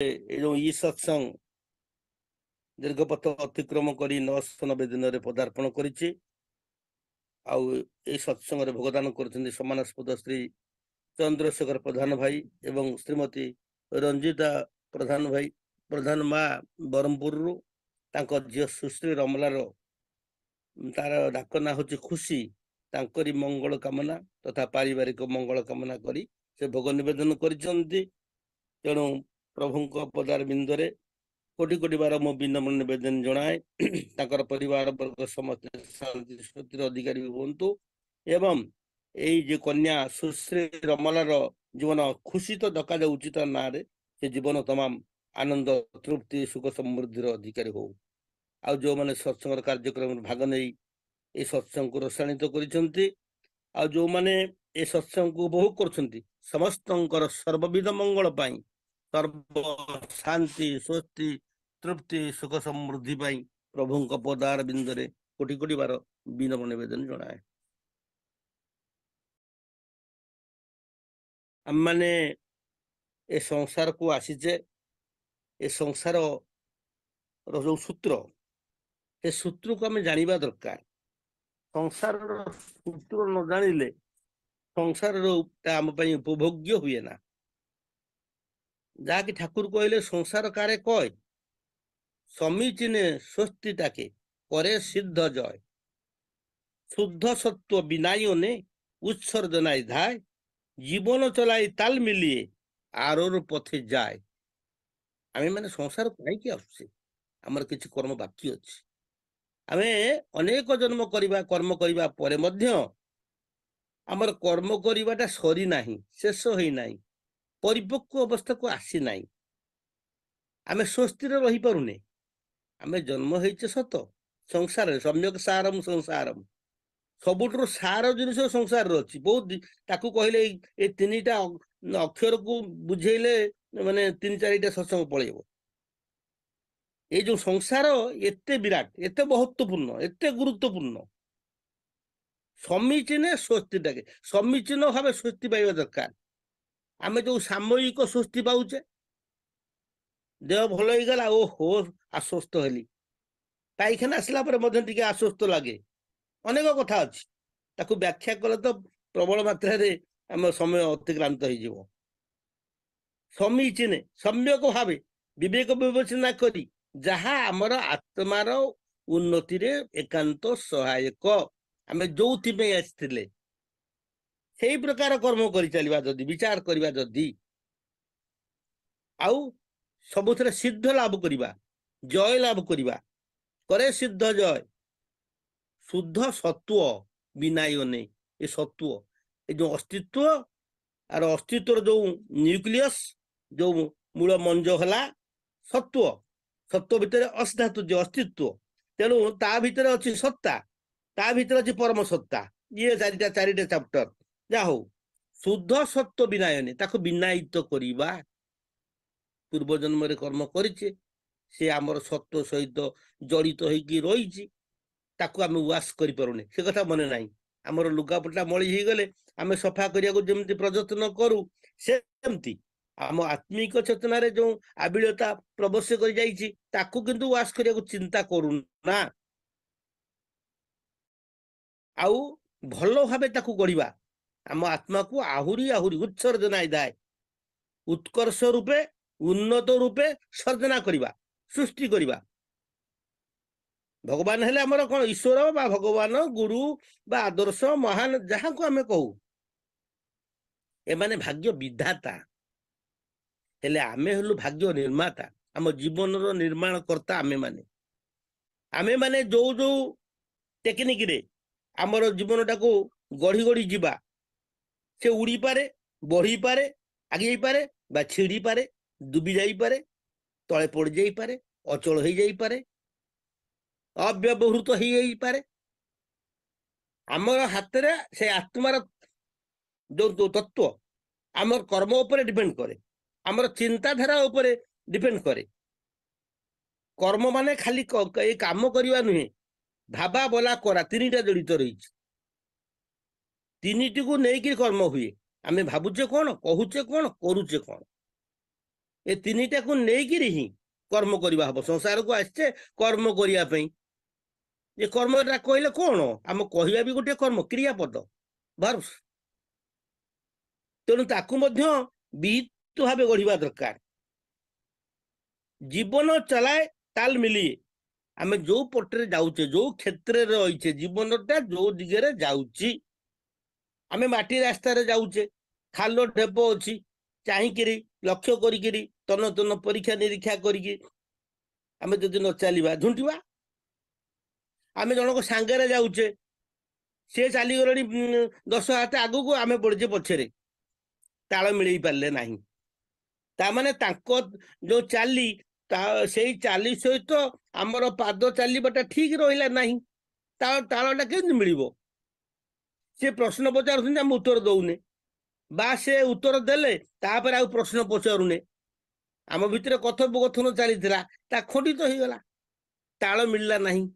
जो ଇ ସତ୍ସଙ୍ଗ ଦୀର୍ଘ ପଥ ଅତିକ୍ରମ କରି 990 ଦିନରେ ପଦାର୍ପଣ କରିଛି। ଆଉ এই ସତ୍ସଙ୍ଗରେ ଭୋଗଦାନ କରୁଛନ୍ତି ସମାନାସ୍ପଦ ଶ୍ରୀ ଚନ୍ଦ୍ରଶେଖର ପ୍ରଧାନ ଭାଇ ଏବଂ ଶ୍ରୀମତୀ ରଞ୍ଜିତା ପ୍ରଧାନ ଭାଇ ପ୍ରଧାନ ମା ବ୍ରହ୍ମପୁରରୁ। ତାଙ୍କ ଝିଅ ସୁଶ୍ରୀ ରମଲାର ତାର ଡାକ ନାଁ ହଉଛି ଖୁସି। ତାଙ୍କରି ମଙ୍ଗଳ କାମନା ତଥା ପାରିବାରିକ ମଙ୍ଗଳ କାମନା କରି ସେ ଭୋଗ ନିବେଦନ କରିଛନ୍ତି। ତେଣୁ ପ୍ରଭୁଙ୍କ ପଦାର ବିନ୍ଦରେ କୋଟି କୋଟି ବାର ମୁଁ ବିନମ୍ର ନିବେଦନ ଜଣାଏ ତାଙ୍କର ପରିବାର ବର୍ଗ ସମସ୍ତେ ଶାନ୍ତି ସ୍ଥିତିର ଅଧିକାରୀ ହୁଅନ୍ତୁ ଏବଂ ଏଇ ଯେ କନ୍ୟା ସୁଶ୍ରୀ ରମଲାର ଜୀବନ ଖୁସି ତ ଡକାଯାଉଛି ତା ନାଁରେ ସେ ଜୀବନ ତମାମ ଆନନ୍ଦ ତୃପ୍ତି ସୁଖ ସମୃଦ୍ଧିର ଅଧିକାରୀ ହଉ। ଆଉ ଯେଉଁମାନେ ସତ୍ସଙ୍ଗର କାର୍ଯ୍ୟକ୍ରମରେ ଭାଗ ନେଇ ଏ ସତ୍ସଙ୍ଗକୁ ରସାୟନିତ କରିଛନ୍ତି ଆଉ ଯେଉଁମାନେ ଏ ସତ୍ସଙ୍ଗକୁ ଉପଭୋଗ କରୁଛନ୍ତି ସମସ୍ତଙ୍କର ସର୍ବବିଧ ମଙ୍ଗଳ ପାଇଁ ସର୍ବ ଶାନ୍ତି ସ୍ୱସ୍ତି ତୃପ୍ତି ସୁଖ ସମୃଦ୍ଧି ପାଇଁ ପ୍ରଭୁଙ୍କ ପଦାର ବିନ୍ଦରେ କୋଟି କୋଟି ବାର ବିନମ୍ର ନିବେଦନ ଜଣାଏ। ଆମମାନେ ଏ ସଂସାରକୁ ଆସିଛେ ଏ ସଂସାର ଯୋଉ ସୂତ୍ର ସେ ସୂତ୍ରକୁ ଆମେ ଜାଣିବା ଦରକାର। ସଂସାରର ସୂତ୍ର ନ ଜାଣିଲେ ସଂସାରର ଆମ ପାଇଁ ଉପଭୋଗ୍ୟ ହୁଏ ନା। ଯାହାକି ଠାକୁର କହିଲେ ସଂସାର କାରେ କয় সমীচীনে স্বস্তিটাকে করে সিদ্ধ জয় শুদ্ধ সত্য বিনায়নে উৎসর্জনায় ধায় জীবন চলাই তাল মিলিয়ে আরোর পথে যায়। আমি মানে সংসার কাইকি আসুছে আমার কিছু কর্ম বাকি ଅଛି। ଆମେ ଅନେକ ଜନ୍ମ କରିବା କର୍ମ କରିବା ପରେ ମଧ୍ୟ ଆମର କର୍ମ କରିବାଟା ସରି ନାହିଁ ଶେଷ ହେଇନାହିଁ ପରିପକ୍ୱ ଅବସ୍ଥାକୁ ଆସିନାହିଁ। ଆମେ ସ୍ୱସ୍ତିରେ ରହିପାରୁନେ। ଆମେ ଜନ୍ମ ହେଇଛେ ସତ ସଂସାରରେ ସମ୍ୟକ ସାରମ ସଂସାରମ ସବୁଠାରୁ ସାର ଜିନିଷ ସଂସାରରେ ଅଛି। ବହୁତ ତାକୁ କହିଲେ ଏଇ ତିନିଟା ଅକ୍ଷରକୁ ବୁଝେଇଲେ ମାନେ 3-4ଟା ସତ୍ସଙ୍ଗ ପଳେଇବ। এই ଯୋଉ ସଂସାର ଏତେ ବିରାଟ ଏତେ ମହତ୍ୱପୂର୍ଣ୍ଣ ଏତେ ଗୁରୁତ୍ୱପୂର୍ଣ୍ଣ ସମୀଚୀନେ ସ୍ୱସ୍ତିଟାକେ ସମୀଚୀନ ଭାବେ ସ୍ୱସ୍ତି ପାଇବା ଦରକାର। ଆମେ ଯୋଉ ସାମୟିକ ସ୍ୱସ୍ତି ପାଉଛେ ଦେହ ଭଲ ହେଇଗଲା ଓ ହୋ ଆଶ୍ୱସ୍ତ ହେଲି ପାଇଖାନା ଆସିଲା ପରେ ମଧ୍ୟ ଟିକେ ଆଶ୍ୱସ୍ତ ଲାଗେ। ଅନେକ କଥା ଅଛି ତାକୁ ବ୍ୟାଖ୍ୟା କଲେ ତ ପ୍ରବଳ ମାତ୍ରାରେ ଆମ ସମୟ ଅତିକ୍ରାନ୍ତ ହେଇଯିବ। ସମୀଚୀନେ ସମ୍ୟକ ଭାବେ ବିବେକ ବିବେଚନା କରି ଯାହା ଆମର ଆତ୍ମାର ଉନ୍ନତିରେ ଏକାନ୍ତ ସହାୟକ। ଆମେ ଯୋଉଥିପାଇଁ ଆସିଥିଲେ ସେଇ ପ୍ରକାର କର୍ମ କରିଚାଲିବା ଯଦି ବିଚାର କରିବା ଯଦି ଆଉ ସବୁଥିରେ ସିଦ୍ଧ ଲାଭ କରିବା ଜୟ ଲାଭ କରିବା করে সিদ্ধ জয় শুদ্ধ সত্ত্ব বিনায়নে ଏ ସତ୍ତ୍ୱ ଏ ଯୋଉ ଅସ୍ତିତ୍ୱ ଆର ଅସ୍ତିତ୍ୱର ଯୋଉ ନ୍ୟୁକ୍ଲିୟସ ଯୋଉ ମୂଳ ମଞ୍ଜ ହେଲା ସତ୍ତ୍ୱ ସତ୍ତ୍ୱ ଭିତରେ ଅସଧାତୁ ଯେ ଅସ୍ତିତ୍ୱ ତେଣୁ ତା ଭିତରେ ଅଛି ସତ୍ତା ତା ଭିତରେ ଅଛି ପରମ ସତ୍ତା। ଇଏ ଚାରିଟା ଚାପ୍ଟର ଯାହା ହଉ ଶୁଦ୍ଧ ସତ୍ତ୍ୱ ବିନାୟନେ ତାକୁ ବିନାୟିତ କରିବା। ପୂର୍ବ ଜନ୍ମରେ କର୍ମ କରିଛେ ସେ ଆମର ସତ୍ତ୍ୱ ସହିତ ଜଡ଼ିତ ହେଇକି ରହିଛି ତାକୁ ଆମେ ୱାଶ କରିପାରୁନେ ସେ କଥା ମନେ ନାହିଁ। ଆମର ଲୁଗାପଟା ମଳି ହେଇଗଲେ ଆମେ ସଫା କରିବାକୁ ଯେମିତି ପ୍ରଯତ୍ନ କରୁ ସେମିତି ଆମ ଆତ୍ମିକ ଚେତନାରେ ଯୋଉ ଆବିଳତା ପ୍ରବେଶ କରି ଯାଇଛି ତାକୁ କିନ୍ତୁ ୱାଶ କରିବାକୁ ଚିନ୍ତା କରୁନା। ଆଉ ଭଲ ଭାବେ ତାକୁ ଗଢ଼ିବା ଆମ ଆତ୍ମାକୁ ଆହୁରି ଆହୁରି ଉତ୍ସର୍ଜନା ଥାଏ ଉତ୍କର୍ଷ ରୂପେ ଉନ୍ନତ ରୂପେ ସର୍ଜନା କରିବା ସୃଷ୍ଟି କରିବା। ଭଗବାନ ହେଲେ ଆମର କଣ ଈଶ୍ୱର ବା ଭଗବାନ ଗୁରୁ ବା ଆଦର୍ଶ ମହାନ ଯାହାକୁ ଆମେ କହୁ ଏମାନେ ଭାଗ୍ୟ ବିଧାତା ହେଲେ ଆମେ ହେଲୁ ଭାଗ୍ୟ ନିର୍ମାତା। ଆମ ଜୀବନର ନିର୍ମାଣ କର୍ତ୍ତା ଆମେମାନେ ଯୋଉ ଯୋଉ ଟେକ୍ନିକରେ ଆମର ଜୀବନଟାକୁ ଗଢ଼ି ଗଢ଼ି ଯିବା ସେ ଉଡ଼ିପାରେ ବଢ଼ିପାରେ ଆଗେଇପାରେ ବା ଛିଡ଼ିପାରେ ଡୁବି ଯାଇପାରେ ତଳେ ପଡ଼ି ଯାଇପାରେ ଅଚଳ ହେଇଯାଇପାରେ ଅବ୍ୟବହୃତ ହେଇଯାଇପାରେ। ଆମର ହାତରେ ସେ ଆତ୍ମାର ଯୋଉ ତତ୍ତ୍ୱ ଆମର କର୍ମ ଉପରେ ଡିପେଣ୍ଡ କରେ ଆମର ଚିନ୍ତାଧାରା ଉପରେ ଡିପେଣ୍ଡ କରେ। କର୍ମ ମାନେ ଖାଲି ଏଇ କାମ କରିବା ନୁହେଁ ଭାବା ବୋଲା କରା ତିନିଟା ଜଡ଼ିତ ରହିଛି। ତିନିଟିକୁ ନେଇକି କର୍ମ ହୁଏ। ଆମେ ଭାବୁଛେ କଣ କହୁଛେ କଣ କରୁଛେ କଣ ए तीनटा को नेकिरी ही कर्म करवा हम संसार को आसचे कर्म करने ये कर्मटा कहले कौन आम कहवा भी गोटे कर्म क्रियापद वर्ब्स तेणु ताकू विहित भाव गढ़ा दरकार जीवन चलाए ताल मिलिए आम जो पटे जाऊे जो क्षेत्र रही जीवनटा जो दिगरे जाऊँगी आम माटी रास्तार जाऊे खाल ढेप अच्छी चाहिकी लक्ष्य करी तन तन परीक्षा निरीक्षा करी आम जदि न चलवा झुंटिवा आम जनक सांगे जाऊे सी चलीगले 10 हाथ आगू को आम पड़े पछरे ताल मिल पारे ना ताने जो चाली से चाली सहित आमर पाद चलवाटा ठीक रहा ना तालटा के मिल सी प्रश्न पचार आम उत्तर दौने बा से उत्तर देले तापर आ प्रश्न पचारूने आम भितर कथोपकथन चली खंडित हो गला ताल मिलला नहीं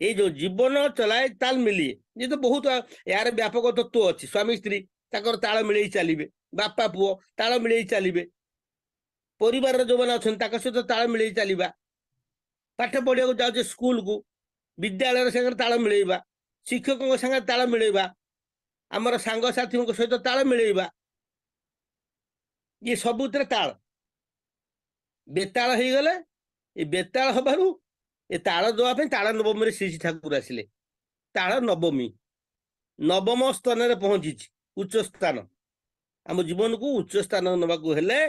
ये जो जीवन चलाए ताल मिलिए ये तो बहुत यार व्यापक तत्व अच्छी स्वामी स्त्री ताल मिले चलिए बापा पुओ ताल मिले चलिए परिवार जो मैंने अच्छा सहित ताल मिले चलवा पाठ पढ़ा जाऊे स्कूल को विद्यालय संगे ताल मिलवा शिक्षकों संगे ताल मिलवा आमर सांग साथी सहित ताल मिलवा ये सबुत ताल बेताल हो गले ये बेताल हबारू ये ताल देवाई ताल नवमी श्री ठाकुर आसिले ताल नवमी नवम स्थान में पहुंची उच्च स्थान आम जीवन को उच्च स्थान नवाक हेले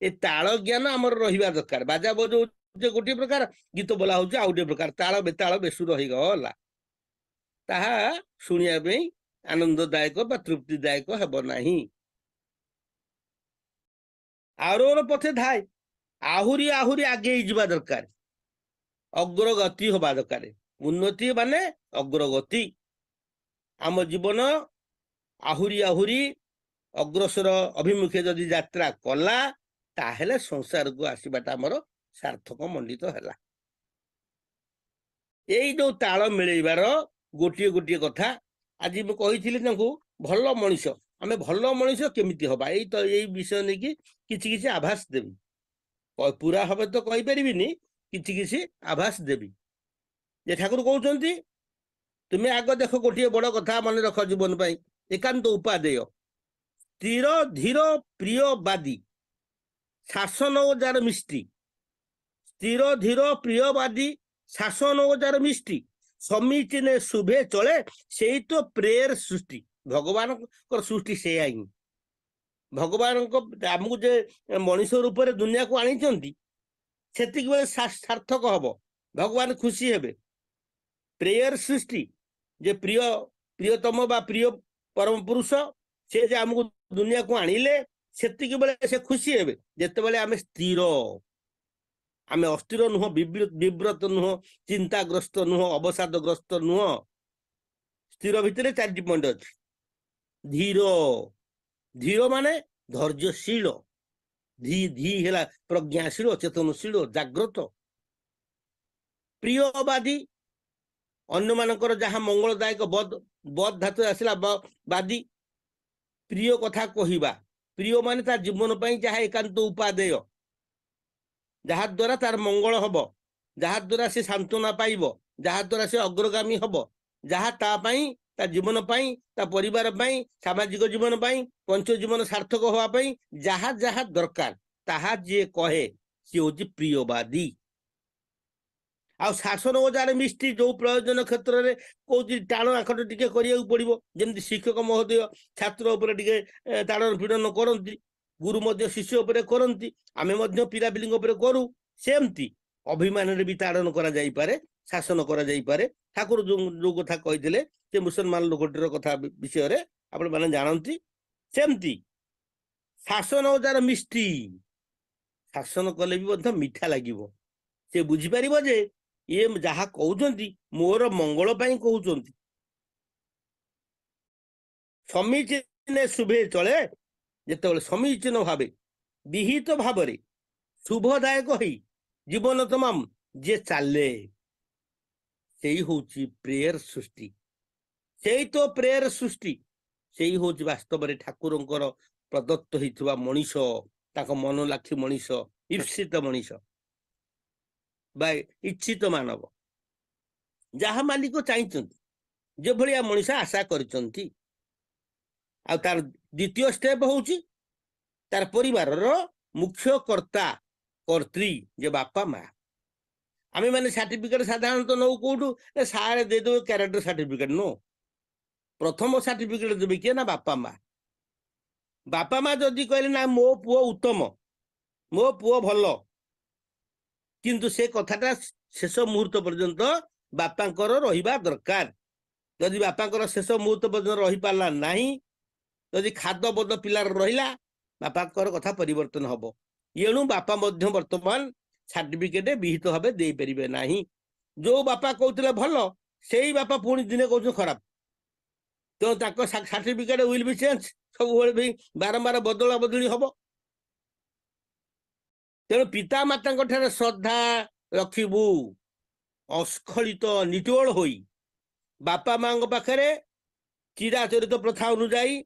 ये ताल ज्ञान आमर रहा दरकार बाजा बजो गोटे प्रकार गीत बोला हो गोटे प्रकार ताल बेताल बेसुर हो गला ताहा शुणा आनंददायक बा तृप्तिदायक हेब नहीं आरोहण पथे धाय आहुरी आहुरी आगे जावा दरकार अग्रगति हवा दरकार उन्नति माने अग्रगति आम जीवन आहुरी आहुरी अग्रसर अभिमुखे जदि यात्रा कला ताहेले संसार को आसवाटा आमर सार्थक मंडित है यही जो ताल मिलैबार गोटे गोटे कथा आज मुझे भल मनीष आम भल मनीष केमिति हवा यही तो यही विषय नहीं कि किसी किसी आभास देवी पूरा हम तो कहीपरि किसी किसी आभास देवी जे ठाकुर कहते तुम्हें आग देख गोटे बड़ कथा मन रख जीवन पाई एकांत उपादेय स्थिर धीर प्रियवादी शासन ओ जार मिष्टि स्थिर धीर प्रियवादी शासन ओ जार मिष्टि समीचीने शुभे चले से तो प्रेयर सृष्टि भगवान सृष्टि से ही भगवान आमको जे मनीष रूप से दुनिया को आनी से सार्थक हम भगवान खुशी हेबे प्रेयर सृष्टि जे प्रिय प्रियतम बा प्रिय परम पुरुष से आमको दुनिया को आणिले से खुशी हेबे जेते बेले आमे स्थिर आमे अस्थिर नुह विव्रत नुह चिंताग्रस्त नुह अवसादग्रस्त नुह स्थिर भितर 4 पॉइंट अच्छी धीर धीर माने धैर्यशील धी धी है प्रज्ञाशील चेतनशील जाग्रत प्रियवादी अन्य मानकर जहाँ मंगलदायक बद बद धातु आसला वादी प्रिय कथा कहवा प्रिय माने तार जीवन पाई जहाँ एकांत उपादेय जहाँ द्वारा तार मंगल हम जहाँ द्वारा से सांत्वना पाइब जहाँ द्वारा से अग्रगामी हम जहाँ तापाई ता जीवन पाई ता परिवार पाई सामाजिक जीवन पाई पंच जीवन सार्थक होवाई जहाँ जहाँ दरकार ताहा जे कहे सी हूँ प्रियवादी आ शासन ओजार मिष्टि जो प्रयोजन क्षेत्र में कौन टाण आखट टी पड़ो जमी शिक्षक महोदय छात्र उपर टे ताड़न पीड़न करती गुरु मध्य शिष्य उपर करती आमे मध्य पिला पिली करू सेमती अभिमान भी ताड़न करा जाई पारे शासन करा जाई पारे ठाकुर जो कथा कही से मुसलमान लोकटीर कथा विषय रे आपण माने जानती सेमती शासन ओजार मिष्टि शासन कले भी मीठा लगिवो से बुझी पारिबो जे ये जहा कहउचंती मोर मंगल पाई कहउचंती समीचीन शुभे चले जेतेबेले समीचीन भावे विहित भावरे शुभदायक होई जीवन तमाम जे चाले सेही होची प्रेयर सृष्टि सेही तो प्रेयर सृष्टि सेही होची वास्तव में ठाकुरंकर प्रदत्त होइथुवा मनीष मनलाक्षी मनीष ईप्सित मनीष बा इच्छित मानव जहा मालिक चाहिए जो भाया मनीष आशा करिसंती तार द्वितीय स्टेप होउची तार परिवार मुख्य कर्ता कर्त्री जे बापा माँ आम मैंने सर्टिफिकेट साधारणतः नौ कौटू सारे देदेव क्यारेक्टर सर्टिफिकेट नो प्रथम सर्टिफिकेट देवे किए ना बापा माँ जदि कहले ना मो पुओ उत्तम मो पुओ भल किंतु से कथाटा शेष मुहूर्त पर्यंत बापांकर रहिबा दरकार जदि बापांकर शेष मुहूर्त पर्यंत रही पारला नहीं जदि खाद बद पिलार रहिला बापांकर कथा परिवर्तन हबो एणु बापा मध्य वर्तमान सर्टिफिकेट विहित भाव दे परिबे नाही जो बापा कहते भल से ही बापा पुणी दिने कहते खराब तो सर्टिफिकेट विल बी चेंज सब भी बारंबार बदला बदली हम तेणु पिता माता श्रद्धा रखिबू अस्खलित निटोल होई बापा माँ पाखे चिराचरित प्रथा अनुजाई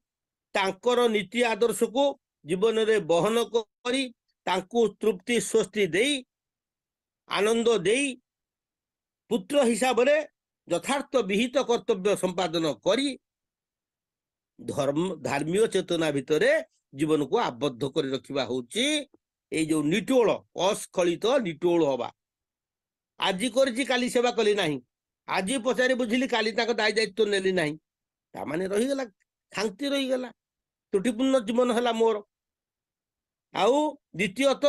तांकर नीति आदर्श को जीवन में बहन करी तांकु तृप्ति स्वस्ति देई आनंद देई पुत्र हिसाब से यथार्थ विहित कर्तव्य संपादन करी धार्मिक चेतना भितर जीवन को आबद्ध कर रखा हूँ जो निटोल अस्खलित निटोल हवा आज करी सेवा कली ना आज पचारि बुझिली काली दाय दायित्व नेली ना ताने रहीगला खांति रहीगला त्रुटिपूर्ण जीवन है मोर आउ द्वितीयत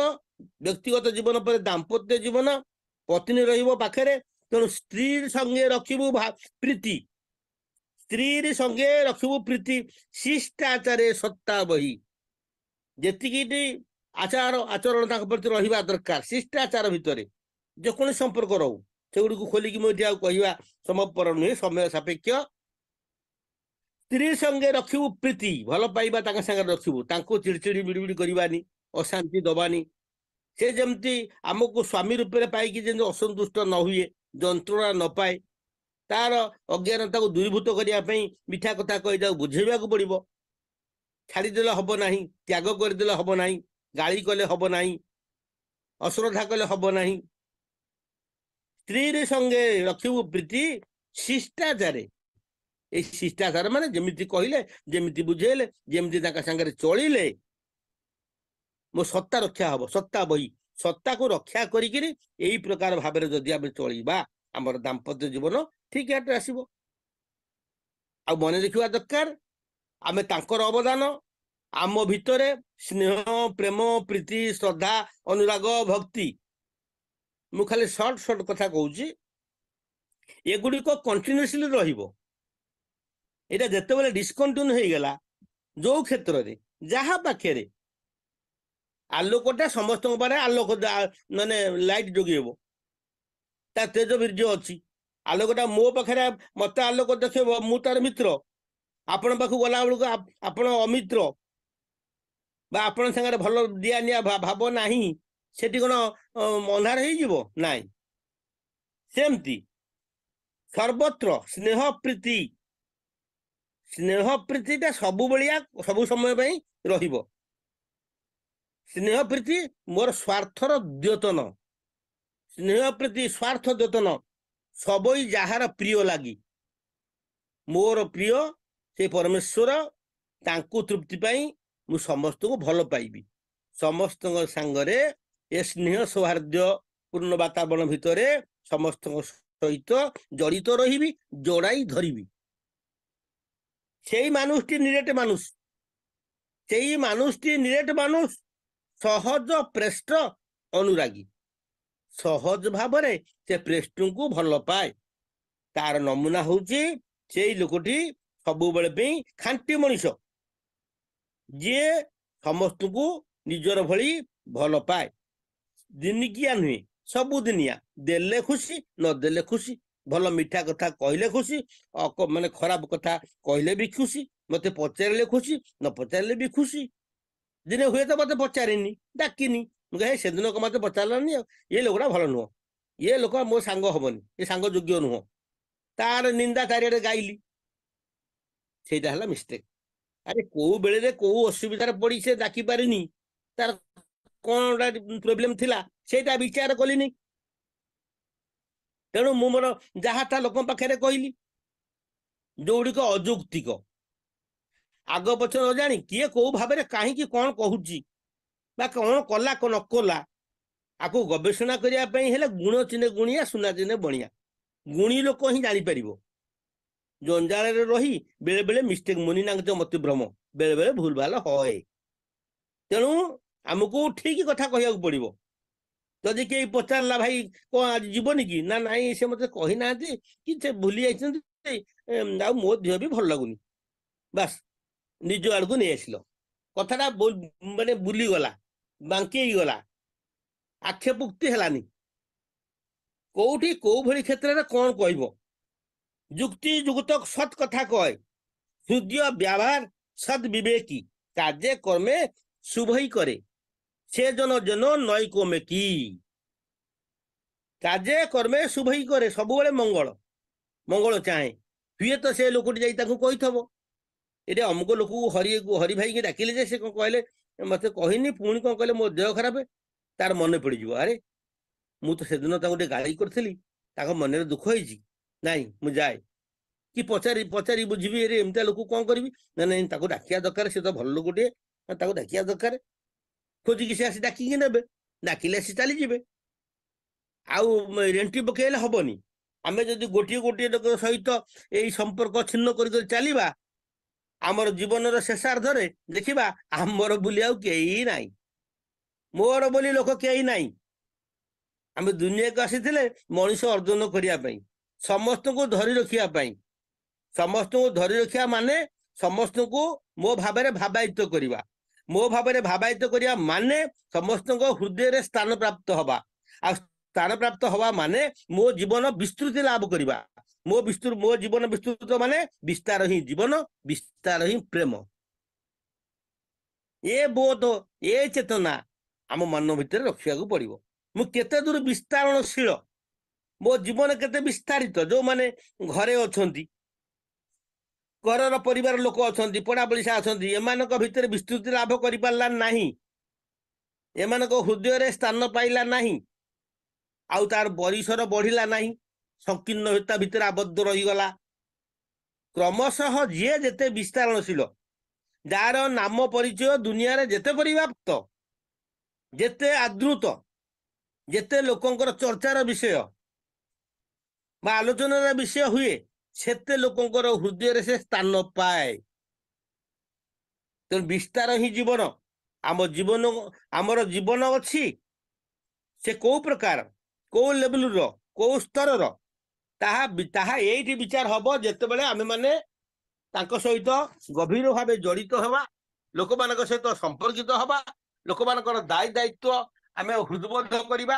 व्यक्तिगत जीवन पर दाम्पत्य जीवन पत्नी रखे तेणु स्त्री संगे रखिबू प्रीति स्त्री संगे रखिबू प्रीति शिष्टाचार सत्ता बही जी आचार आचरण प्रति रहा दरकार शिष्टाचार भितर जेको संपर्क रहू से गुड़ी को खोलिकी मुझे कहवा समपर नुहे समय सापेक्ष स्त्री संगे रखिबू प्रीति भल पाइबा संगे रखिबू चिड़चिड़ी बिड़बिड़ करवानी अशांति दबानी से जमती आमको स्वामी रूप में पाई असंतुष्ट न हुए जंत्रणा न पाए तार अज्ञानता को दूरीभूत करने मिठा कथा कही बुझेवा पड़ो छाड़देले हम ना त्याग करदेले हम ना गाली कले हम ना अश्रद्धा कले हम ना स्त्री संगे रखिबू प्रीति शिष्टाचार ये शिष्टाचार माने जमिति कहले जमिति बुझेले जमिति संगे चलिले मो सत्ता रक्षा हम सत्ता बही सत्ता को रक्षा करी यही प्रकार भाव जदि आम चलवा आमर दाम्पत्य जीवन ठीक है आसो आ मन देखा दरकार आम तांकर अवदान आम भितर स्नेह प्रेम प्रीति श्रद्धा अनुराग भक्ति मु खाली सर्ट सर्ट कथा कहूँ एगुड़िक कंटिन्यूअसली रहिबो एटा जेते बेले डिस्कंटिन्यू हो गला जो क्षेत्र में जहाँ पाखे आलोकटा समस्त आलोक माने लाइट जोगेब ता तेज वीर्य अच्छी आलोकटा मो पाखे मत आलोक देखेब मु तार मित्र आपण पाखु गला बेलू आपण अमित्र बा आपण संगे भल दिया निया भाव नाही सेठी कोन अंधार हो ना सेमती सर्वत्र स्नेह प्रीतिटा सबु बलिया सबु समय रहिबो स्नेह प्रीति मोर स्वार्थर द्योतन स्नेह प्रीति स्वार्थ द्योतन सबई जार प्रिय लगी मोर प्रिय से परमेश्वर तांकु तृप्ति पाई मु समस्त को भल पाइबी समस्त सांगरे ए स्नेह सौहार्द्य पूर्ण वातावरण भितर समस्त सहित जड़ित रही जोड़ाई धरबी से मानुषटी निरेट मानुष से मानुषटी निरेट मानुष सहज प्रेष्ठ अनुरागी सहज भाव से प्रेष्ठ को भल पाए तार नमूना होची से लोकटी सबु बेले खांटी मनीष जे समस्त को निजर भली भल पाए दिनिकिया नुहे सबु दिनिया देले खुशी न देले खुशी भल मिठा कथा कहले खुशी माने खराब कथा कहले भी खुशी मते पचारे खुशी न पचारे भी खुशी दिने हुए तो मत पचारिनी डाकिनी मुझे से दिन को मत पचारानी ये लोकटा भल नुह ये लोक मो सांग हमनी ये सांग योग्य नुह तार निंदा चारिड़े गाइली से मिस्टेक अरे कौ बेले कौ असुविधार पड़ी से डाकी पारिनी ତାର କଣ ପ୍ରୋବ୍ଲେମ ଥିଲା ସେଇଟା ବିଚାର କଲିନି। ତେଣୁ ମୁଁ ମୋର ଯାହା ତା ଲୋକଙ୍କ ପାଖରେ କହିଲି, ଯୋଉଗୁଡ଼ିକ ଅଯୌକ୍ତିକ, ଆଗ ପଛ ନ ଜାଣି କିଏ କୋଉ ଭାବରେ କାହିଁକି କଣ କହୁଛି ବା କଣ କଲା ନ କଲା, ଆକୁ ଗବେଷଣା କରିବା ପାଇଁ ହେଲେ ଗୁଣ ଚିହ୍ନେ ଗୁଣିଆ ସୁନା ଚିହ୍ନେ ବଣିଆ। ଗୁଣୀ ଲୋକ ହିଁ ଜାଣିପାରିବ। ଜଞ୍ଜାଳରେ ରହି ବେଳେ ବେଳେ ମିଷ୍ଟେକ୍ ମୁନିନାଙ୍କ ମତିଭ୍ରମ ବେଳେ ବେଳେ ଭୁଲ ଭାଲ ହଏ। ତେଣୁ ଆମକୁ ଠିକ କଥା କହିବାକୁ ପଡିବ। ଯଦି କେହି ପଚାରିଲା ଭାଇ କଣ ଆଜି ଯିବନି କି, ନା ନାଇଁ ସେ ମତେ କହିନାହାନ୍ତି କି ସେ ଭୁଲି ଯାଇଛନ୍ତି, ଆଉ ମୋ ଦେହ ବି ଭଲ ଲାଗୁନି, ବାସ୍ ନିଜ ଆଡକୁ ନେଇ ଆସିଲ। କଥାଟା ମାନେ ବୁଲିଗଲା, ବାଙ୍କି ହେଇଗଲା, ଆକ୍ଷେପ ଉକ୍ତି ହେଲାନି। କୋଉଠି କୋଉ ଭଳି କ୍ଷେତ୍ରରେ କଣ କହିବ, ଯୁକ୍ତି ଯୁକ୍ତ ସତ୍ କଥା କହେ, ହୃଦୟ ବ୍ୟବହାର ସଦ୍ ବିବେକୀ, କାର୍ଯ୍ୟ କର୍ମେ শুভই করে, সে জন যেন নয় কমে কি। କାର୍ଯ୍ୟ କର୍ମେ ଶୁଭଇ କରେ, ସବୁବେଳେ ମଙ୍ଗଳ ମଙ୍ଗଳ ଚାହେଁ। ହୁଏତ ସେ ଲୋକଟି ଯାଇ ତାକୁ କହିଥବ, ଏଠି ଅମୁକ ଲୋକକୁ ହରି ଭାଇକି ଡାକିଲେ ଯେ ସେ କଣ କହିଲେ ମତେ କହିନି, ପୁଣି କଣ କହିଲେ ମୋ ଦେହ ଖରାପ, ତାର ମନେ ପଡିଯିବ, ଆରେ ମୁଁ ତ ସେଦିନ ତାଙ୍କୁ ଟିକେ ଗାଳି କରିଥିଲି, ତାଙ୍କ ମନରେ ଦୁଃଖ ହେଇଛି, ନାଇଁ ମୁଁ ଯାଏ କି ପଚାରି ବୁଝିବି, ଏରେ ଏମିତିଆ ଲୋକ କଣ କରିବି, ନା ନାଇଁ ତାକୁ ଡାକିବା ଦରକାର, ସେ ତ ଭଲ ଲୋକଟିଏ, ତାକୁ ଡାକିବା ଦରକାର। ଖୋଜିକି ସେ ଆସି ଡାକିକି ନେବେ, ଡାକିଲେ ଆସି ଚାଲିଯିବେ। ଆଉ ରେଣ୍ଟି ପକେଇଲେ ହବନି। ଆମେ ଯଦି ଗୋଟିଏ ଗୋଟିଏ ଲୋକ ସହିତ ଏଇ ସମ୍ପର୍କ ଛିନ୍ନ କରି ଚାଲିବା, ଆମର ଜୀବନର ଶେଷାର୍ଦ୍ଧରେ ଦେଖିବା ଆମର ବୋଲି ଆଉ କେହି ନାହିଁ, ମୋର ବୋଲି ଲୋକ କେହି ନାହିଁ। ଆମେ ଦୁନିଆକୁ ଆସିଥିଲେ ମଣିଷ ଅର୍ଜନ କରିବା ପାଇଁ, ସମସ୍ତଙ୍କୁ ଧରି ରଖିବା ପାଇଁ। ସମସ୍ତଙ୍କୁ ଧରି ରଖିବା ମାନେ ସମସ୍ତଙ୍କୁ ମୋ ଭାବରେ ଭାବାୟିତ କରିବା, ମୋ ଭାବରେ ଭାବାୟିତ କରିବା ମାନେ ସମସ୍ତଙ୍କ ହୃଦୟରେ ସ୍ଥାନ ପ୍ରାପ୍ତ ହବା, ଆଉ ସ୍ଥାନ ପ୍ରାପ୍ତ ହବା ମାନେ ମୋ ଜୀବନ ବିସ୍ତୃତି ଲାଭ କରିବା। ମୋ ଜୀବନ ବିସ୍ତୃତ ମାନେ ବିସ୍ତାର ହିଁ ଜୀବନ, ବିସ୍ତାର ହିଁ ପ୍ରେମ। ଏ ବୋଧ, ଏ ଚେତନା ଆମ ମନ ଭିତରେ ରଖିବାକୁ ପଡିବ। ମୁଁ କେତେ ଦୂର ବିସ୍ତାରଣଶୀଳ, ମୋ ଜୀବନ କେତେ ବିସ୍ତାରିତ। ଯୋଉମାନେ ଘରେ ଅଛନ୍ତି, ଘରର ପରିବାର ଲୋକ ଅଛନ୍ତି, ପଡାପଡିଶା ଅଛନ୍ତି, ଏମାନଙ୍କ ଭିତରେ ବିସ୍ତୃତି ଲାଭ କରିପାରିଲା ନାହିଁ, ଏମାନଙ୍କ ହୃଦୟରେ ସ୍ଥାନ ପାଇଲା ନାହିଁ, ଆଉ ତାର ପରିସର ବଢିଲା ନାହିଁ, ସଂକୀର୍ଣ୍ଣତା ଭିତରେ ଆବଦ୍ଧ ରହିଗଲା। କ୍ରମଶଃ ଯିଏ ଯେତେ ବିସ୍ତାରଣଶୀଳ, ଯାହାର ନାମ ପରିଚୟ ଦୁନିଆରେ ଯେତେ ପରିବ୍ୟାପ୍ତ, ଯେତେ ଆଦୃତ, ଯେତେ ଲୋକଙ୍କର ଚର୍ଚ୍ଚାର ବିଷୟ ବା ଆଲୋଚନାର ବିଷୟ ହୁଏ, ସେତେ ଲୋକଙ୍କର ହୃଦୟରେ ସେ ସ୍ଥାନ ପାଏ। ତେଣୁ ବିସ୍ତାର ହିଁ ଜୀବନ। ଆମର ଜୀବନ ଅଛି, ସେ କୋଉ ପ୍ରକାର, କୋଉ ଲେବୁଲର, କୋଉ ସ୍ତରର, ତାହା ଏଇଠି ବିଚାର ହବ ଯେତେବେଳେ ଆମେ ମାନେ ତାଙ୍କ ସହିତ ଗଭୀର ଭାବେ ଜଡିତ ହେବା, ଲୋକମାନଙ୍କ ସହିତ ସମ୍ପର୍କିତ ହବା, ଲୋକମାନଙ୍କର ଦାୟିତ୍ୱ ଆମେ ହୃଦବୋଧ କରିବା।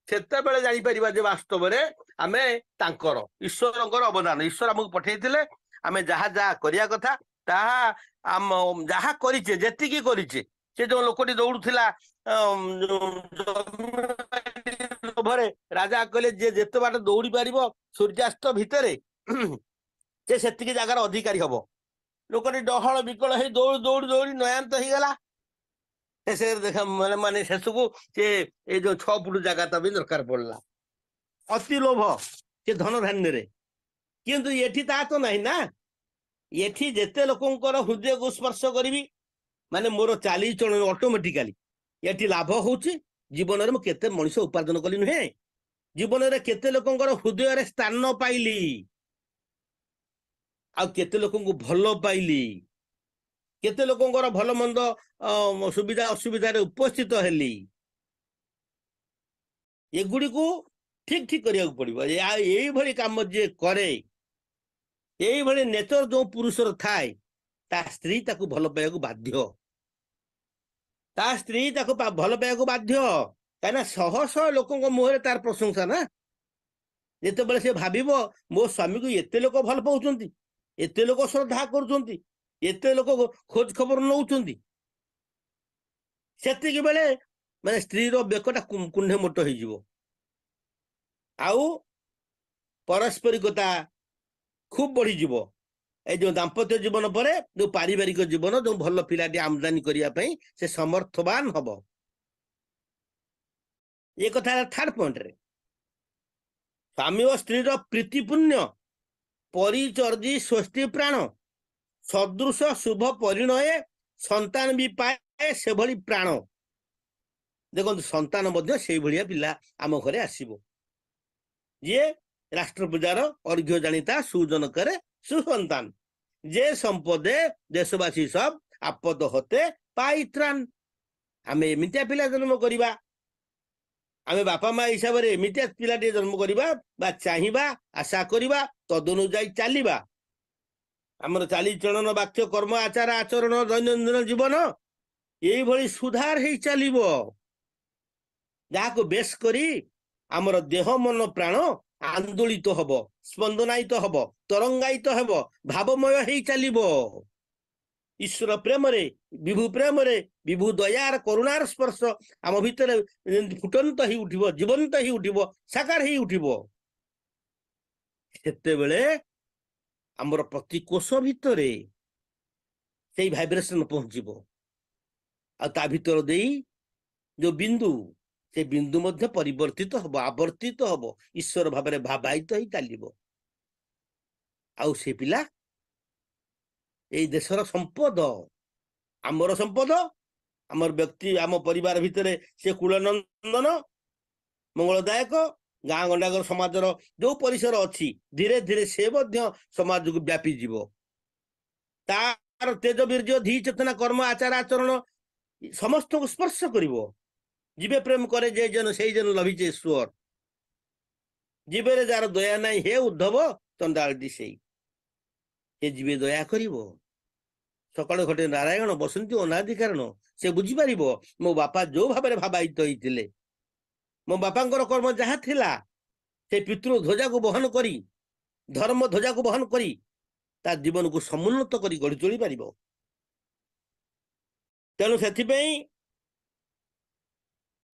ସେତେବେଳେ ଜାଣିପାରିବା ଯେ ବାସ୍ତବରେ ଆମେ ତାଙ୍କର ଈଶ୍ୱରଙ୍କର ଅବଦାନ, ଈଶ୍ୱର ଆମକୁ ପଠେଇଥିଲେ, ଆମେ ଯାହା ଯାହା କରିବା କଥା ତାହା ଯାହା କରିଛେ, ଯେତିକି କରିଛେ। ସେ ଯୋଉ ଲୋକଟି ଦୌଡୁଥିଲା ଲୋଭରେ, ରାଜା କହିଲେ ଯେ ଯେତେ ବାଟ ଦୌଡି ପାରିବ ସୂର୍ଯ୍ୟାସ୍ତ ଭିତରେ ସେ ସେତିକି ଜାଗାର ଅଧିକାରୀ ହବ। ଲୋକଟି ଡହଳ ବିକଳ ହେଇ ଦୌଡ଼ି ନୟାନ୍ତ ହେଇଗଲା। ଶେଷରେ ଦେଖା ମାନେ ଶେଷକୁ ସେ ଏଇ ଯୋଉ 6 ଫୁଟ ଜାଗା ତ ବି ଦରକାର ପଡିଲା। ଅତି ଲୋଭ ସେ ଧନ ଧାନ୍ୟରେ। କିନ୍ତୁ ଏଠି ତା ତ ନାହିଁ ନା, ଏଠି ଯେତେ ଲୋକଙ୍କର ହୃଦୟକୁ ସ୍ପର୍ଶ କରିବି, ମାନେ ମୋର ଚାଲିଚଳନ ଅଟୋମେଟିକାଲି ଏଠି ଲାଭ ହଉଛି। ଜୀବନରେ ମୁଁ କେତେ ମଣିଷ ଉପାର୍ଜନ କଲି ନୁହେଁ, ଜୀବନରେ କେତେ ଲୋକଙ୍କର ହୃଦୟରେ ସ୍ଥାନ ପାଇଲି, ଆଉ କେତେ ଲୋକଙ୍କୁ ଭଲ ପାଇଲି, କେତେ ଲୋକଙ୍କର ଭଲ ମନ୍ଦ ସୁବିଧା ଅସୁବିଧାରେ ଉପସ୍ଥିତ ହେଲି। ଏଗୁଡ଼ିକୁ ଠିକ ଠିକ କରିବାକୁ ପଡିବ। ଏଇଭଳି କାମ ଯିଏ କରେ, এইଭଳି ନେଚର ଯୋଉ ପୁରୁଷର ଥାଏ, ତା ସ୍ତ୍ରୀ ତାକୁ ଭଲ ପାଇବାକୁ ବାଧ୍ୟ, ତା ସ୍ତ୍ରୀ ତାକୁ ଭଲ ପାଇବାକୁ ବାଧ୍ୟ। କାହିଁକିନା ଶହ ଶହ ଲୋକଙ୍କ ମୁହଁରେ ତାର ପ୍ରଶଂସା ନା। ଯେତେବେଳେ ସେ ଭାବିବ ମୋ ସ୍ୱାମୀକୁ ଏତେ ଲୋକ ଭଲ ପାଉଛନ୍ତି, ଏତେ ଲୋକ ଶ୍ରଦ୍ଧା କରୁଛନ୍ତି, ଏତେ ଲୋକ ଖୋଜ ଖବର ନଉଛନ୍ତି, ସେତିକି ବେଳେ ମାନେ ସ୍ତ୍ରୀର ବେକଟା କୁଣ୍ଢେ ମୋଟ ହେଇଯିବ, ଆଉ ପାରସ୍ପରିକତା ଖୁବ ବଢିଯିବ। এই ଯୋଉ ଦାମ୍ପତ୍ୟ ଜୀବନ ପରେ ଯୋଉ ପାରିବାରିକ ଜୀବନ ଯୋଉ ଭଲ ପିଲାଟି ଆମଦାନୀ କରିବା ପାଇଁ ସେ ସମର୍ଥବାନ ହବ। ଏ କଥା ଥାର୍ଡ ପଏଣ୍ଟରେ ସ୍ୱାମୀ ଓ ସ୍ତ୍ରୀର ପ୍ରୀତି ପୁଣ୍ୟ ପରିଚର୍ଜି ସ୍ୱସ୍ତି ପ୍ରାଣ ସଦୃଶ ଶୁଭ ପରିଣୟ ସନ୍ତାନ ବି ପାଏ ସେଭଳି ପ୍ରାଣ। ଦେଖନ୍ତୁ ସନ୍ତାନ ମଧ୍ୟ ସେଇଭଳିଆ ପିଲା ଆମ ଘରେ ଆସିବ ଯିଏ ରାଷ୍ଟ୍ର ପୂଜାର ଅର୍ଘ୍ୟ ଜାଣିତା ସୁଜନ କରେ ସୁସନ୍ତାନ ଯେ ସମ୍ପଦେ ଦେଶବାସୀ ସବ ଆପଦ ହତେ ପାଇତ୍ରାণ। ଆମେ ଏମିତିଆ ପିଲା ଜନ୍ମ କରିବା, ଆମେ ବାପା ମା ହିସାବରେ ଏମିତିଆ ପିଲାଟିଏ ଜନ୍ମ କରିବା ବା ଚାହିଁବା ଆଶା କରିବା ତଦନୁଯାୟୀ ଚାଲିବା। ଆମର ଚାଲିଚଳନ ବାକ୍ୟ କର୍ମ ଆଚାର ଆଚରଣ ଦୈନନ୍ଦିନ ଜୀବନ ଏଇଭଳି ସୁଧାର ହେଇ ଚାଲିବ, ଯାହାକୁ ବେଶ କରି ଆମର ଦେହ ମନ ପ୍ରାଣ ଆନ୍ଦୋଳିତ ହବ, ସ୍ପନ୍ଦନାୟିତ ହବ, ତରଙ୍ଗାୟିତ ହେବ, ଭାବମୟ ହେଇ ଚାଲିବ। ଈଶ୍ୱର ପ୍ରେମରେ ବିଭୁ ଦୟାର କରୁଣାର ସ୍ପର୍ଶ ଆମ ଭିତରେ ଫୁଟନ୍ତ ହେଇ ଉଠିବ, ଜୀବନ୍ତ ହେଇ ଉଠିବ, ସାକାର ହେଇ ଉଠିବ। ସେତେବେଳେ ଆମର ପ୍ରତି କୋଷ ଭିତରେ ସେଇ ଭାଇବ୍ରେସନ ପହଞ୍ଚିବ, ଆଉ ତା ଭିତର ଦେଇ ଯୋଉ ବିନ୍ଦୁ ସେ ବିନ୍ଦୁ ମଧ୍ୟ ପରିବର୍ତ୍ତିତ ହବ, ଆବର୍ତ୍ତିତ ହବ, ଈଶ୍ୱର ଭାବରେ ଭାବାୟିତ ହେଇ ଚାଲିବ। ଆଉ ସେ ପିଲା ଏଇ ଦେଶର ସମ୍ପଦ, ଆମର ସମ୍ପଦ, ଆମର ବ୍ୟକ୍ତି ଆମ ପରିବାର ଭିତରେ ସେ କୁଳନନ୍ଦନ ମଙ୍ଗଳଦାୟକ, ଗାଁ ଗଣ୍ଡାକ ସମାଜର ଯୋଉ ପରିସର ଅଛି ଧୀରେ ଧୀରେ ସେ ମଧ୍ୟ ସମାଜକୁ ବ୍ୟାପିଯିବ। ତାର ତେଜ ବୀର୍ଯ୍ୟ ଧୀ ଚେତନା କର୍ମ ଆଚାର ଆଚରଣ ସମସ୍ତଙ୍କୁ ସ୍ପର୍ଶ କରିବ। জীবে প্রেম করে যে জন সেই জন লভিছে ঈশ্বর, জীবের যার দয়া নাই হে উদ্ধব চন্ডাଳଟି ସେଇ, ସେ জীবে ଦୟା କରିବ। ସକାଳୁ ଘଟେ ନାରାୟଣ ବସନ୍ତି ଅନାଦି କାରଣ, ସେ ବୁଝିପାରିବ ମୋ ବାପା ଯୋଉ ଭାବରେ ଭାବାୟିତ ହେଇଥିଲେ, ମୋ ବାପାଙ୍କର କର୍ମ ଯାହା ଥିଲା ସେ ପିତୃ ଧ୍ୱଜାକୁ ବହନ କରି ଧର୍ମ ଧ୍ୱଜାକୁ ବହନ କରି ତା ଜୀବନକୁ ସମୁନ୍ନତ କରି ଗଢି ତୋଳି ପାରିବ। ତେଣୁ ସେଥିପାଇଁ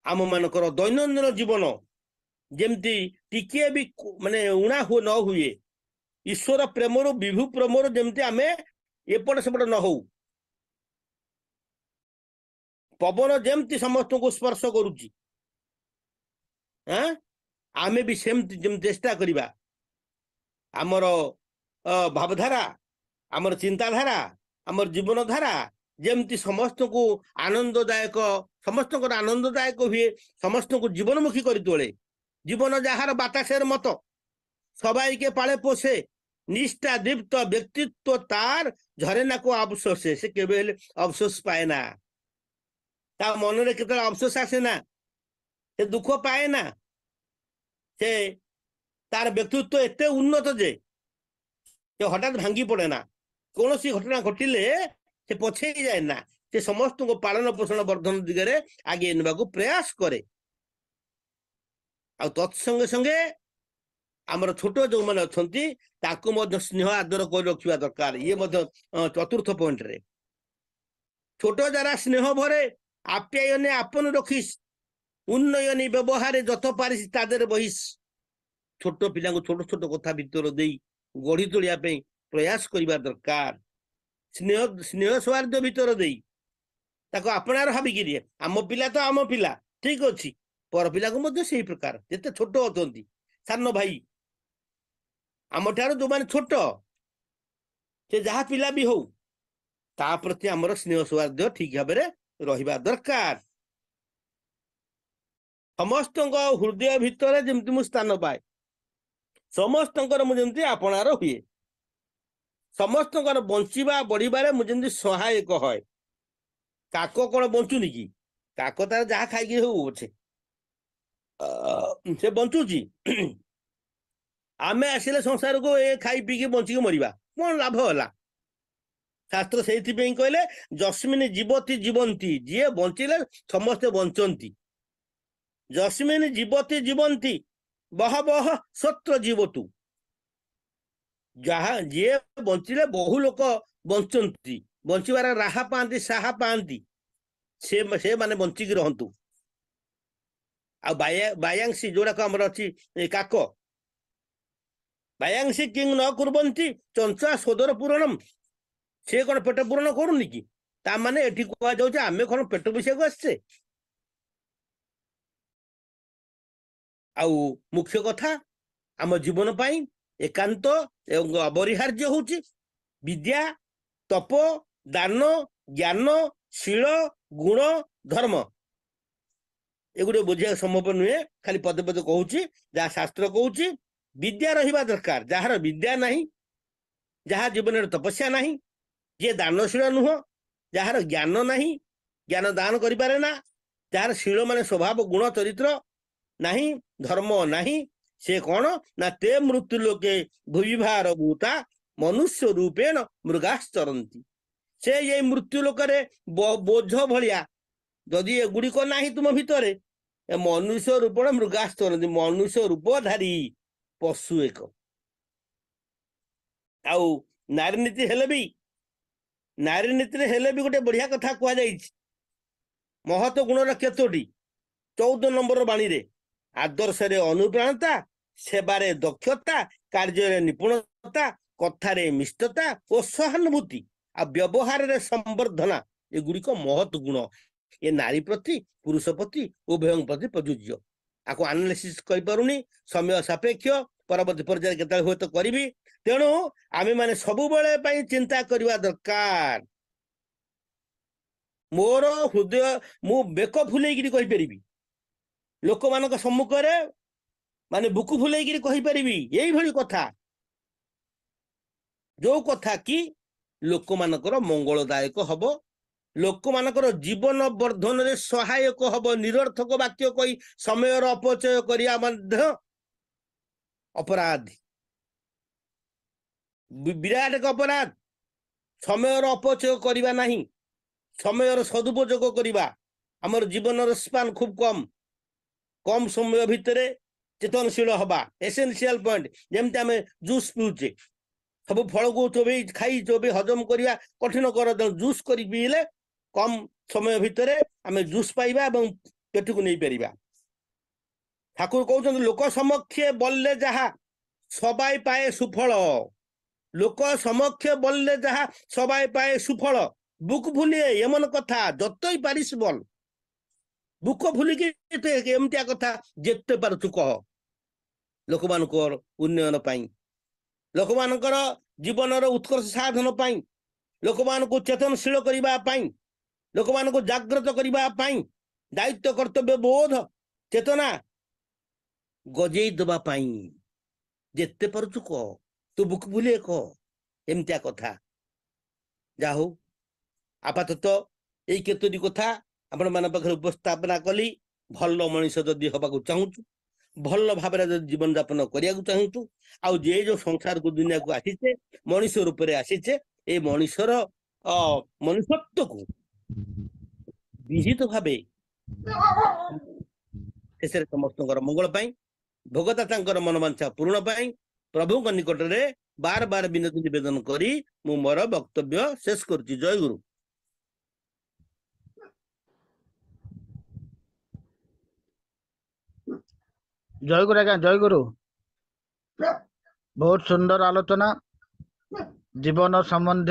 ଆମ ମାନଙ୍କର ଦୈନନ୍ଦିନ ଜୀବନ ଯେମିତି ଟିକିଏ ବି ମାନେ ଉଣା ନ ହୁଏ, ଈଶ୍ୱର ପ୍ରେମରୁ ବିଭୁ ପ୍ରେମରୁ ଯେମିତି ଆମେ ଏପଟ ସେପଟ ନ ହଉ, ପବନ ଯେମିତି ସମସ୍ତଙ୍କୁ ସ୍ପର୍ଶ କରୁଛି ଆମେ ବି ସେମିତି ଯେମିତି ଚେଷ୍ଟା କରିବା ଆମର ଭାବଧାରା, ଆମର ଚିନ୍ତାଧାରା, ଆମର ଜୀବନ ଧାରା ଯେମିତି ସମସ୍ତଙ୍କୁ ଆନନ୍ଦଦାୟକ, ସମସ୍ତଙ୍କର ଆନନ୍ଦଦାୟକ ହୁଏ, ସମସ୍ତଙ୍କୁ ଜୀବନମୁଖୀ କରି ତୋଳେ। জীবন যাহার বাতাসের মতো সবাইকে পালে পোষে, নিষ্ঠা দীপ্ত ব্যক্তিত্ব তার ঝরে না কো অবশোষে, সে কেবে হেলে অবশোষ পায় না, তা মନରେ কেতବେଳେ অবশোষ আসে না, সে দুঃখ পায় না, সে তার ব্যক্তিত্ব এতে উন্নত যে সে হঠাৎ ভাঙ্গি পড়ে না, কৌশি ঘটনা ঘটিলে সে পছেই যায় না, সে সমস্ত পালন পোষণ বর্ধন দিগরে আগে নেବାକୁ প্রয়াস করে। ଆଉ ତତ୍ସଙ୍ଗେ ସଙ୍ଗେ ଆମର ଛୋଟ ଯୋଉମାନେ ଅଛନ୍ତି ତାକୁ ମଧ୍ୟ ସ୍ନେହ ଆଦର କରି ରଖିବା ଦରକାର। ଇଏ ମଧ୍ୟ ଚତୁର୍ଥ ପଏଣ୍ଟରେ, ଛୋଟ ଯାରା ସ୍ନେହ ଭରେ ଆପ୍ୟାୟନେ ଆପନ ରଖିସ୍, ଉନ୍ନୟନୀ ବ୍ୟବହାରେ ଯତ ପାରିସ୍ ତାদের ବହିସ୍। ଛୋଟ ପିଲାଙ୍କୁ ଛୋଟ ଛୋଟ କଥା ଭିତର ଦେଇ ଗଢି ତୋଳିବା ପାଇଁ ପ୍ରୟାସ କରିବା ଦରକାର। ସ୍ନେହ ସ୍ନେହ ସୌହାର୍ଦ୍ଦ୍ୟ ଭିତର ଦେଇ ତାକୁ ଆପଣାର ଭାବିକିରି, ଆମ ପିଲା ତ ଆମ ପିଲା ଠିକ ଅଛି, ପର ପିଲାକୁ ମଧ୍ୟ ସେଇ ପ୍ରକାର, ଯେତେ ଛୋଟ ଅଛନ୍ତି ସାନ ଭାଇ ଆମ ଠାରୁ ଯୋଉମାନେ ଛୋଟ, ସେ ଯାହା ପିଲା ବି ହଉ ତା ପ୍ରତି ଆମର ସ୍ନେହ ସୌହାର୍ଦ୍ଦ୍ୟ ଠିକ ଭାବରେ ରହିବା ଦରକାର। ସମସ୍ତଙ୍କ ହୃଦୟ ଭିତରେ ଯେମିତି ମୁଁ ସ୍ଥାନ ପାଏ, ସମସ୍ତଙ୍କର ମୁଁ ଯେମିତି ଆପଣାର ହୁଏ, ସମସ୍ତଙ୍କର ବଞ୍ଚିବା ବଢିବାରେ ମୁଁ ଯେମିତି ସହାୟକ ହଏ। କାକ କଣ ବଞ୍ଚୁନି କି? କାକ ତାର ଯାହା ଖାଇକି ହଉ ଅଛେ ସେ ବଞ୍ଚୁଛି, ଆମେ ଆସିଲେ ସଂସାରକୁ ଏ ଖାଇ ପିଇକି ବଞ୍ଚିକି ମରିବା, କଣ ଲାଭ ହେଲା? ଶାସ୍ତ୍ର ସେଇଥିପାଇଁ କହିଲେ ଯସ୍ମିନ୍ ଜୀବତି ଜୀବନ୍ତି, ଯିଏ ବଞ୍ଚିଲେ ସମସ୍ତେ ବଞ୍ଚନ୍ତି। ଯସ୍ମିନ୍ ଜୀବତି ଜୀବନ୍ତି ବହ ବହ ସତ୍ର ଜୀବତୁ, ଯାହା ଯିଏ ବଞ୍ଚିଲେ ବହୁ ଲୋକ ବଞ୍ଚନ୍ତି, ବଞ୍ଚିବାର ରାହା ପାଆନ୍ତି, ସାହା ପାଆନ୍ତି, ସେମାନେ ବଞ୍ଚିକି ରହନ୍ତୁ। ଆଉ ବାୟାଂଶୀ ଯୋଉଗୁଡାକ ଆମର ଅଛି କାକ, ବାୟାଂଶୀ କିଂ ନ କୁର୍ବନ୍ତି ଚଞ୍ଚା ସୋଦର ପୂରଣମ୍। ସେ କଣ ପେଟ ପୂରଣ କରୁନି କି? ତା ମାନେ ଏଠି କୁହାଯାଉଛି ଆମେ କଣ ପେଟ ବିଷୟକୁ ଆସିଛେ? ଆଉ ମୁଖ୍ୟ କଥା ଆମ ଜୀବନ ପାଇଁ ଏକାନ୍ତ ଏବଂ ଅପରିହାର୍ଯ୍ୟ ହଉଛି ବିଦ୍ୟା, ତପ, ଦାନ, ଜ୍ଞାନ, ଶୀଳ, ଗୁଣ, ଧର୍ମ। ଏଗୁଡିକ ବୁଝିବା ସମ୍ଭବ ନୁହେଁ, ଖାଲି ପଦେ ପଦେ କହୁଛି। ଯାହା ଶାସ୍ତ୍ର କହୁଛି ବିଦ୍ୟା ରହିବା ଦରକାର। ଯାହାର ବିଦ୍ୟା ନାହିଁ, ଯାହା ଜୀବନରେ ତପସ୍ୟା ନାହିଁ, ଯିଏ ଦାନଶୀଳ ନୁହଁ, ଯାହାର ଜ୍ଞାନ ନାହିଁ, ଜ୍ଞାନ ଦାନ କରିପାରେ ନା, ଯାହାର ଶୀଳ ମାନେ ସ୍ୱଭାବ ଗୁଣ ଚରିତ୍ର ନାହିଁ, ଧର୍ମ ନାହିଁ, ସେ କଣ ନା ତେ ମୃତ୍ୟୁ ଲୋକେ ଭୂବିଭାର ଭୂତା ମନୁଷ୍ୟ ରୂପେଣ ମୃଗାଶ୍ଚରନ୍ତି। ସେ ଏଇ ମୃତ୍ୟୁ ଲୋକରେ ବୋଝ ଭଳିଆ, ଯଦି ଏଗୁଡିକ ନାହିଁ ତୁମ ଭିତରେ, ମନୁଷ୍ୟ ରୂପଣ ମୃଗାଶ୍ଚରନ୍ତି, ମନୁଷ୍ୟ ରୂପଧାରୀ ପଶୁ ଏକ। ଆଉ ନାରୀ ନୀତି ହେଲେ ବି, ନାରୀ ନୀତିରେ ହେଲେ ବି ଗୋଟେ ବଢିଆ କଥା କୁହାଯାଇଛି। ମହତ ଗୁଣର କେତୋଟି? 14 ନମ୍ବର ବାଣୀରେ ଆଦର୍ଶରେ ଅନୁପ୍ରାଣତା, ସେବାରେ ଦକ୍ଷତା, କାର୍ଯ୍ୟରେ ନିପୁଣତା, କଥାରେ ମିଷ୍ଟତା ଓ ସହାନୁଭୂତି, ଆଉ ବ୍ୟବହାରରେ ସମ୍ବର୍ଦ୍ଧନା, ଏଗୁଡିକ ମହତ ଗୁଣ। ଏ ନାରୀ ପ୍ରତି, ପୁରୁଷ ପ୍ରତି, ଉଭୟଙ୍କ ପ୍ରତି ପ୍ରଯୁଜ୍ୟ। ଆକୁ ଆନାଲିସିସ୍ କରିପାରୁନି, ସମୟ ସାପେକ୍ଷ, ପରବର୍ତ୍ତୀ ପର୍ଯ୍ୟାୟରେ କେତେବେଳେ ହୁଏତ କରିବି। ତେଣୁ ଆମେ ମାନେ ସବୁବେଳେ ପାଇଁ ଚିନ୍ତା କରିବା ଦରକାର। ମୋର ହୃଦୟ, ମୁଁ ବେକ ଫୁଲେଇକିରି କହିପାରିବି, ଲୋକମାନଙ୍କ ସମ୍ମୁଖରେ ମାନେ ବୁକୁ ଫୁଲେଇକିରି କହିପାରିବି ଏଇଭଳି କଥା, ଯୋଉ କଥା କି ଲୋକମାନଙ୍କର ମଙ୍ଗଳଦାୟକ ହବ, ଲୋକମାନଙ୍କର ଜୀବନ ବର୍ଦ୍ଧନରେ ସହାୟକ ହବ। ନିରର୍ଥକ ବାକ୍ୟ କହି ସମୟର ଅପଚୟ କରିବା ମଧ୍ୟ ଅପରାଧ, ବିରାଟ ଏକ ଅପରାଧ। ସମୟର ଅପଚୟ କରିବା ନାହିଁ, ସମୟର ସଦୁପଯୋଗ କରିବା। ଆମର ଜୀବନର ସ୍ପାନ ଖୁବ କମ ସମୟ ଭିତରେ ଚେତନଶୀଳ ହବା ଏସେନ୍ସିଆଲ ପଏଣ୍ଟ। ଯେମିତି ଆମେ ଜୁସ୍ ପିଉଛେ, ସବୁ ଫଳକୁ ଚୋବେଇ ଖାଇ ଚୋବେଇ ହଜମ କରିବା କଠିନ କର, ଜୁସ୍ କରି ପିଇଲେ କମ ସମୟ ଭିତରେ ଆମେ ଜୁସ୍ ପାଇବା ଏବଂ ପେଟକୁ ନେଇପାରିବା। ଠାକୁର କହୁଛନ୍ତି ଲୋକ ସମକ୍ଷେ ବଲଲେ ଯାହା ସବାଇ ପାଏ ସୁଫଳ। ଲୋକ ସମକ୍ଷେ বললে যাহা সবাই পায় সুফল। বুক ভুলিয়ে এমন কথা যতই পারিস বল। বুক ভুলিକି ଏମିତିଆ କଥା ଯେତେ ପାରୁଛୁ କହ, ଲୋକମାନଙ୍କର ଉନ୍ନୟନ ପାଇଁ, ଲୋକମାନଙ୍କର ଜୀବନର ଉତ୍କର୍ଷ ସାଧନ ପାଇଁ, ଲୋକମାନଙ୍କୁ ଚେତନଶୀଳ କରିବା ପାଇଁ, ଲୋକମାନଙ୍କୁ ଜାଗ୍ରତ କରିବା ପାଇଁ, ଦାୟିତ୍ୱ କର୍ତ୍ତବ୍ୟ ବୋଧ ଚେତନା ଗଜେଇ ଦେବା ପାଇଁ ଯେତେ ପାରୁଛୁ କହ, ତୁ ବୁକ୍ ଭୁଲିଏ କହ, ଏମିତିଆ କଥା। ଯାହା ହଉ, ଆପାତତଃ ଏଇ କେତୋଟି କଥା ଆପଣମାନଙ୍କ ପାଖରେ ଉପସ୍ଥାପନା କଲି। ଭଲ ମଣିଷ ଯଦି ହବାକୁ ଚାହୁଁଛୁ, ଭଲ ଭାବରେ ଯଦି ଜୀବନ ଯାପନ କରିବାକୁ ଚାହୁଁଛୁ, ଆଉ ଯେ ଯୋଉ ସଂସାରକୁ ଦୁନିଆକୁ ଆସିଛେ, ମଣିଷ ରୂପରେ ଆସିଛେ, ଏଇ ମଣିଷର ମନୁଷ୍ୟତ୍ୱକୁ ବିହିତ ଭାବେ ଶେଷରେ ସମସ୍ତଙ୍କର ମଙ୍ଗଳ ପାଇଁ, ଭୋଗଦାତାଙ୍କର ମନବାଞ୍ଛା ପୂରଣ ପାଇଁ ପ୍ରଭୁଙ୍କ ନିକଟରେ ବାର ବାର ବିନତି ନିବେଦନ କରି ମୁଁ ମୋର ବକ୍ତବ୍ୟ ଶେଷ କରୁଛି। ଜୟ ଗୁରୁ। ଜୟ ଗୁରୁ ଆଜ୍ଞା, ଜୟ ଗୁରୁ। ବହୁତ ସୁନ୍ଦର ଆଲୋଚନା, ଜୀବନ ସମ୍ବନ୍ଧୀୟ